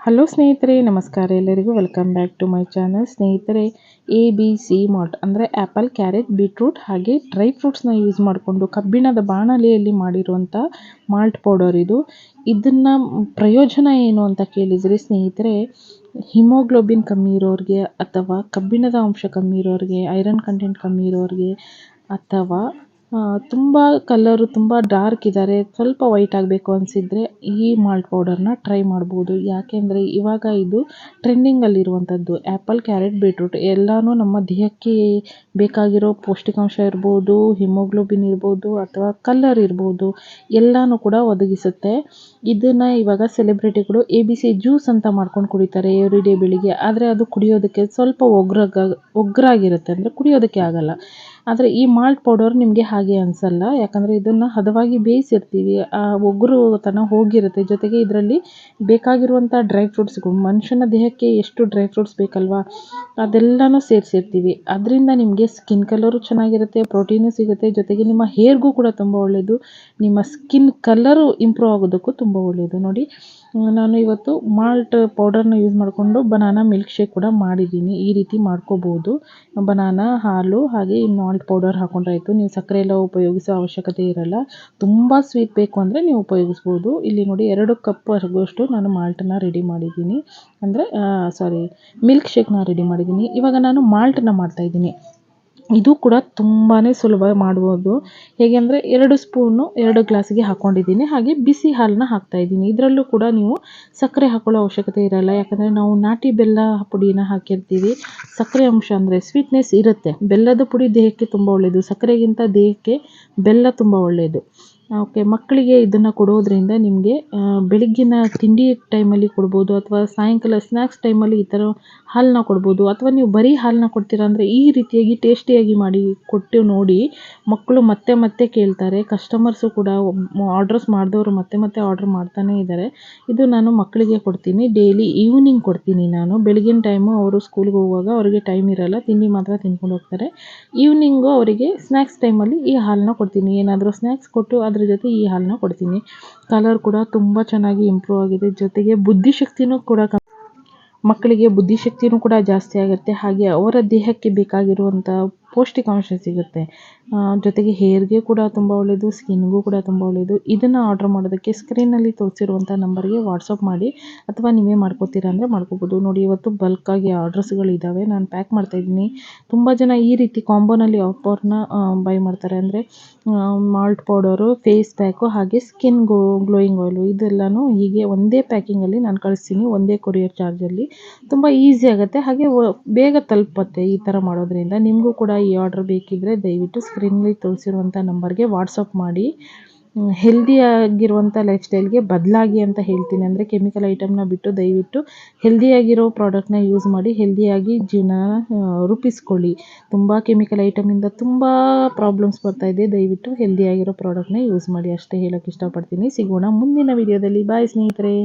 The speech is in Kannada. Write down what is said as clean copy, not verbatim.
ಹಲೋ ಸ್ನೇಹಿತರೆ, ನಮಸ್ಕಾರ. ಎಲ್ಲರಿಗೂ welcome back to my channel. ಸ್ನೇಹಿತರೆ, ABC ಮಾಲ್ಟ್ ಅಂದರೆ ಆ್ಯಪಲ್, ಕ್ಯಾರೆಟ್, ಬೀಟ್ರೂಟ್ ಹಾಗೆ ಡ್ರೈ ಫ್ರೂಟ್ಸ್ನ ಯೂಸ್ ಮಾಡಿಕೊಂಡು ಕಬ್ಬಿಣದ ಬಾಣಲೆಯಲ್ಲಿ ಮಾಡಿರುವಂಥ ಮಾಲ್ಟ್ ಪೌಡರ್ ಇದು. ಇದನ್ನು ಪ್ರಯೋಜನ ಏನು ಅಂತ ಕೇಳಿದರೆ ಸ್ನೇಹಿತರೆ, ಹಿಮೋಗ್ಲೋಬಿನ್ ಕಮ್ಮಿ ಇರೋರಿಗೆ ಅಥವಾ ಕಬ್ಬಿಣದ ಅಂಶ ಕಮ್ಮಿ ಇರೋರಿಗೆ, ಐರನ್ ಕಂಟೆಂಟ್ ಕಮ್ಮಿ ಇರೋರಿಗೆ ಅಥವಾ ತುಂಬ ಕಲರು ತುಂಬ ಡಾರ್ಕ್ ಇದ್ದಾರೆ, ಸ್ವಲ್ಪ ವೈಟ್ ಆಗಬೇಕು ಅನಿಸಿದರೆ ಈ ಮಾಲ್ಟ್ ಪೌಡರ್ನ ಟ್ರೈ ಮಾಡ್ಬೋದು. ಯಾಕೆಂದರೆ ಇವಾಗ ಇದು ಟ್ರೆಂಡಿಂಗಲ್ಲಿರುವಂಥದ್ದು. ಆ್ಯಪಲ್, ಕ್ಯಾರೆಟ್, ಬೀಟ್ರೂಟ್ ಎಲ್ಲನೂ ನಮ್ಮ ದೇಹಕ್ಕೆ ಬೇಕಾಗಿರೋ ಪೌಷ್ಟಿಕಾಂಶ ಇರ್ಬೋದು, ಹಿಮೋಗ್ಲೋಬಿನ್ ಇರ್ಬೋದು ಅಥವಾ ಕಲರ್ ಇರ್ಬೋದು, ಎಲ್ಲನೂ ಕೂಡ ಒದಗಿಸುತ್ತೆ. ಇದನ್ನು ಇವಾಗ ಸೆಲೆಬ್ರಿಟಿಗಳು ABC ಜ್ಯೂಸ್ ಅಂತ ಮಾಡ್ಕೊಂಡು ಕುಡಿತಾರೆ ಎವ್ರಿ ಡೇ ಬೆಳಿಗ್ಗೆ. ಆದರೆ ಅದು ಕುಡಿಯೋದಕ್ಕೆ ಸ್ವಲ್ಪ ಒಗ್ರಾಗಿರುತ್ತೆ, ಅಂದರೆ ಕುಡಿಯೋದಕ್ಕೆ ಆಗಲ್ಲ. ಆದರೆ ಈ ಮಾಲ್ಟ್ ಪೌಡರ್ ನಿಮಗೆ ಹಾಗೆ ಅನಿಸಲ್ಲ, ಯಾಕಂದರೆ ಇದನ್ನು ಹದವಾಗಿ ಬೇಯಿಸಿರ್ತೀವಿ, ಆ ಒಗ್ರುತನ ಹೋಗಿರುತ್ತೆ. ಜೊತೆಗೆ ಇದರಲ್ಲಿ ಬೇಕಾಗಿರುವಂಥ ಡ್ರೈ ಫ್ರೂಟ್ಸ್ಗಳು, ಮನುಷ್ಯನ ದೇಹಕ್ಕೆ ಎಷ್ಟು ಡ್ರೈ ಫ್ರೂಟ್ಸ್ ಬೇಕಲ್ವಾ, ಅದೆಲ್ಲನೂ ಸೇರಿಸಿರ್ತೀವಿ. ಅದರಿಂದ ನಿಮಗೆ ಸ್ಕಿನ್ ಕಲರು ಚೆನ್ನಾಗಿರುತ್ತೆ, ಪ್ರೋಟೀನು ಸಿಗುತ್ತೆ, ಜೊತೆಗೆ ನಿಮ್ಮ ಹೇರ್ಗೂ ಕೂಡ ತುಂಬ ಒಳ್ಳೆಯದು, ನಿಮ್ಮ ಸ್ಕಿನ್ ಕಲರು ಇಂಪ್ರೂವ್ ಆಗೋದಕ್ಕೂ ತುಂಬ ಒಳ್ಳೆಯದು. ನೋಡಿ, ನಾನು ಇವತ್ತು ಮಾಲ್ಟ್ ಪೌಡರ್ನ ಯೂಸ್ ಮಾಡಿಕೊಂಡು ಬನಾನಾ ಮಿಲ್ಕ್ ಶೇಕ್ ಕೂಡ ಮಾಡಿದ್ದೀನಿ. ಈ ರೀತಿ ಮಾಡ್ಕೋಬೋದು. ಬನಾನಾ, ಹಾಲು ಹಾಗೆ ಮಾಲ್ಟ್ ಪೌಡರ್ ಹಾಕೊಂಡ್ರಾಯ್ತು. ನೀವು ಸಕ್ಕರೆ ಎಲ್ಲ ಉಪಯೋಗಿಸೋ ಅವಶ್ಯಕತೆ ಇರಲ್ಲ. ತುಂಬ ಸ್ವೀಟ್ ಬೇಕು ಅಂದರೆ ನೀವು ಉಪಯೋಗಿಸ್ಬೋದು. ಇಲ್ಲಿ ನೋಡಿ, 2 ಕಪ್ ಆಗುವಷ್ಟು ನಾನು ಮಾಲ್ಟನ್ನ ರೆಡಿ ಮಾಡಿದ್ದೀನಿ, ಅಂದರೆ ಮಿಲ್ಕ್ ಶೇಕ್ನ ರೆಡಿ ಮಾಡಿದ್ದೀನಿ. ಇವಾಗ ನಾನು ಮಾಲ್ಟನ್ನ ಮಾಡ್ತಾಯಿದ್ದೀನಿ. ಇದು ಕೂಡ ತುಂಬಾ ಸುಲಭ ಮಾಡ್ಬೋದು. ಹೇಗೆ ಅಂದರೆ 2 ಸ್ಪೂನು 2 ಗ್ಲಾಸಿಗೆ ಹಾಕ್ಕೊಂಡಿದ್ದೀನಿ. ಹಾಗೆ ಬಿಸಿ ಹಾಲನ್ನ ಹಾಕ್ತಾಯಿದ್ದೀನಿ. ಇದರಲ್ಲೂ ಕೂಡ ನೀವು ಸಕ್ಕರೆ ಹಾಕೊಳ್ಳೋ ಅವಶ್ಯಕತೆ ಇರಲ್ಲ, ಯಾಕಂದರೆ ನಾವು ನಾಟಿ ಬೆಲ್ಲ ಪುಡಿನ ಹಾಕಿರ್ತೀವಿ. ಸಕ್ಕರೆ ಅಂಶ ಅಂದರೆ ಸ್ವೀಟ್ನೆಸ್ ಇರುತ್ತೆ. ಬೆಲ್ಲದ ಪುಡಿ ದೇಹಕ್ಕೆ ತುಂಬ ಒಳ್ಳೆಯದು, ಸಕ್ಕರೆಗಿಂತ ದೇಹಕ್ಕೆ ಬೆಲ್ಲ ತುಂಬ ಒಳ್ಳೆಯದು. ಓಕೆ, ಮಕ್ಕಳಿಗೆ ಇದನ್ನು ಕೊಡೋದ್ರಿಂದ ನಿಮಗೆ ಬೆಳಗ್ಗಿನ ತಿಂಡಿ ಟೈಮಲ್ಲಿ ಕೊಡ್ಬೋದು, ಅಥವಾ ಸಾಯಂಕಾಲ ಸ್ನ್ಯಾಕ್ಸ್ ಟೈಮಲ್ಲಿ ಈ ಥರ ಹಾಲನ್ನ ಕೊಡ್ಬೋದು. ಅಥವಾ ನೀವು ಬರೀ ಹಾಲನ್ನ ಕೊಡ್ತೀರಾ ಅಂದರೆ ಈ ರೀತಿಯಾಗಿ ಟೇಸ್ಟಿಯಾಗಿ ಮಾಡಿ ಕೊಟ್ಟು ನೋಡಿ, ಮಕ್ಕಳು ಮತ್ತೆ ಮತ್ತೆ ಕೇಳ್ತಾರೆ. ಕಸ್ಟಮರ್ಸು ಕೂಡ ಆರ್ಡ್ರಸ್ ಮಾಡಿದವರು ಮತ್ತೆ ಮತ್ತೆ ಆರ್ಡ್ರ್ ಮಾಡ್ತಾನೇ ಇದ್ದಾರೆ. ಇದು ನಾನು ಮಕ್ಕಳಿಗೆ ಕೊಡ್ತೀನಿ, ಡೈಲಿ ಈವ್ನಿಂಗ್ ಕೊಡ್ತೀನಿ ನಾನು. ಬೆಳಗಿನ ಟೈಮು ಅವರು ಸ್ಕೂಲ್ಗೆ ಹೋಗುವಾಗ ಅವರಿಗೆ ಟೈಮ್ ಇರಲ್ಲ, ತಿಂಡಿ ಮಾತ್ರ ತಿನ್ಕೊಂಡು ಹೋಗ್ತಾರೆ. ಈವ್ನಿಂಗು ಅವರಿಗೆ ಸ್ನ್ಯಾಕ್ಸ್ ಟೈಮಲ್ಲಿ ಈ ಹಾಲನ್ನ ಕೊಡ್ತೀನಿ. ಏನಾದರೂ ಸ್ನ್ಯಾಕ್ಸ್ ಕೊಟ್ಟು ಅದ್ರ ಜೊತೆ ಈ ಹಾಲನ್ನ ಕೊಡ್ತೀನಿ. ಕಲರ್ ಕೂಡ ತುಂಬ ಚೆನ್ನಾಗಿ ಇಂಪ್ರೂವ್ ಆಗಿದೆ, ಜೊತೆಗೆ ಬುದ್ಧಿಶಕ್ತಿನೂ ಕೂಡ ಮಕ್ಕಳಿಗೆ ಬುದ್ಧಿಶಕ್ತಿನೂ ಕೂಡ ಜಾಸ್ತಿ ಆಗುತ್ತೆ. ಹಾಗೆ ಅವರ ದೇಹಕ್ಕೆ ಬೇಕಾಗಿರುವಂಥ ಪೌಷ್ಟಿಕಾಂಶ ಸಿಗುತ್ತೆ. ಜೊತೆಗೆ ಹೇರ್ಗೆ ಕೂಡ ತುಂಬ ಒಳ್ಳೆಯದು, ಸ್ಕಿನ್ಗೂ ಕೂಡ ತುಂಬ ಒಳ್ಳೆಯದು. ಇದನ್ನು ಆರ್ಡ್ರ್ ಮಾಡೋದಕ್ಕೆ ಸ್ಕ್ರೀನಲ್ಲಿ ತೋರಿಸಿರುವಂಥ ನಂಬರ್ಗೆ ವಾಟ್ಸಪ್ ಮಾಡಿ, ಅಥವಾ ನೀವೇ ಮಾಡ್ಕೋತೀರಾ ಅಂದರೆ ಮಾಡ್ಕೋಬೋದು. ನೋಡಿ, ಇವತ್ತು ಬಲ್ಕಾಗಿ ಆರ್ಡ್ರಸ್ಗಳಿದ್ದಾವೆ, ನಾನು ಪ್ಯಾಕ್ ಮಾಡ್ತಾಯಿದ್ದೀನಿ. ತುಂಬ ಜನ ಈ ರೀತಿ ಕಾಂಬೋನಲ್ಲಿ ಆಫರ್ನ ಬೈ ಮಾಡ್ತಾರೆ. ಅಂದರೆ ಮಾಲ್ಟ್ ಪೌಡರು, ಫೇಸ್ ಪ್ಯಾಕು ಹಾಗೆ ಸ್ಕಿನ್ ಗ್ಲೋಯಿಂಗ್ ಆಯಿಲು, ಇದೆಲ್ಲನೂ ಹೀಗೆ ಒಂದೇ ಪ್ಯಾಕಿಂಗಲ್ಲಿ ನಾನು ಕಳಿಸ್ತೀನಿ, ಒಂದೇ ಕೊರಿಯರ್ ಚಾರ್ಜಲ್ಲಿ. ತುಂಬ ಈಸಿ ಆಗುತ್ತೆ, ಹಾಗೆ ಬೇಗ ತಲುಪುತ್ತೆ ಈ ಥರ ಮಾಡೋದ್ರಿಂದ. ನಿಮಗೂ ಕೂಡ ಈ ಆರ್ಡ್ರ್ ಬೇಕಿದ್ದರೆ ದಯವಿಟ್ಟು ಸ್ಕ್ರೀನಲ್ಲಿ ತೋರಿಸಿರುವಂಥ ನಂಬರ್ಗೆ ವಾಟ್ಸಪ್ ಮಾಡಿ. ಹೆಲ್ದಿಯಾಗಿರುವಂಥ ಲೈಫ್ ಸ್ಟೈಲ್ಗೆ ಬದಲಾಗಿ ಅಂತ ಹೇಳ್ತೀನಿ. ಅಂದರೆ ಕೆಮಿಕಲ್ ಐಟಮ್ನ ಬಿಟ್ಟು ದಯವಿಟ್ಟು ಹೆಲ್ದಿಯಾಗಿರೋ ಪ್ರಾಡಕ್ಟ್ನ ಯೂಸ್ ಮಾಡಿ ಹೆಲ್ದಿಯಾಗಿ ಜೀವನ ರೂಪಿಸ್ಕೊಳ್ಳಿ. ತುಂಬ ಕೆಮಿಕಲ್ ಐಟಮಿಂದ ತುಂಬ ಪ್ರಾಬ್ಲಮ್ಸ್ ಬರ್ತಾಯಿದೆ. ದಯವಿಟ್ಟು ಹೆಲ್ದಿಯಾಗಿರೋ ಪ್ರಾಡಕ್ಟ್ನ ಯೂಸ್ ಮಾಡಿ, ಅಷ್ಟೇ ಹೇಳೋಕ್ಕೆ ಇಷ್ಟಪಡ್ತೀನಿ. ಸಿಗೋಣ ಮುಂದಿನ ವಿಡಿಯೋದಲ್ಲಿ. ಬಾಯ್ ಸ್ನೇಹಿತರೆ.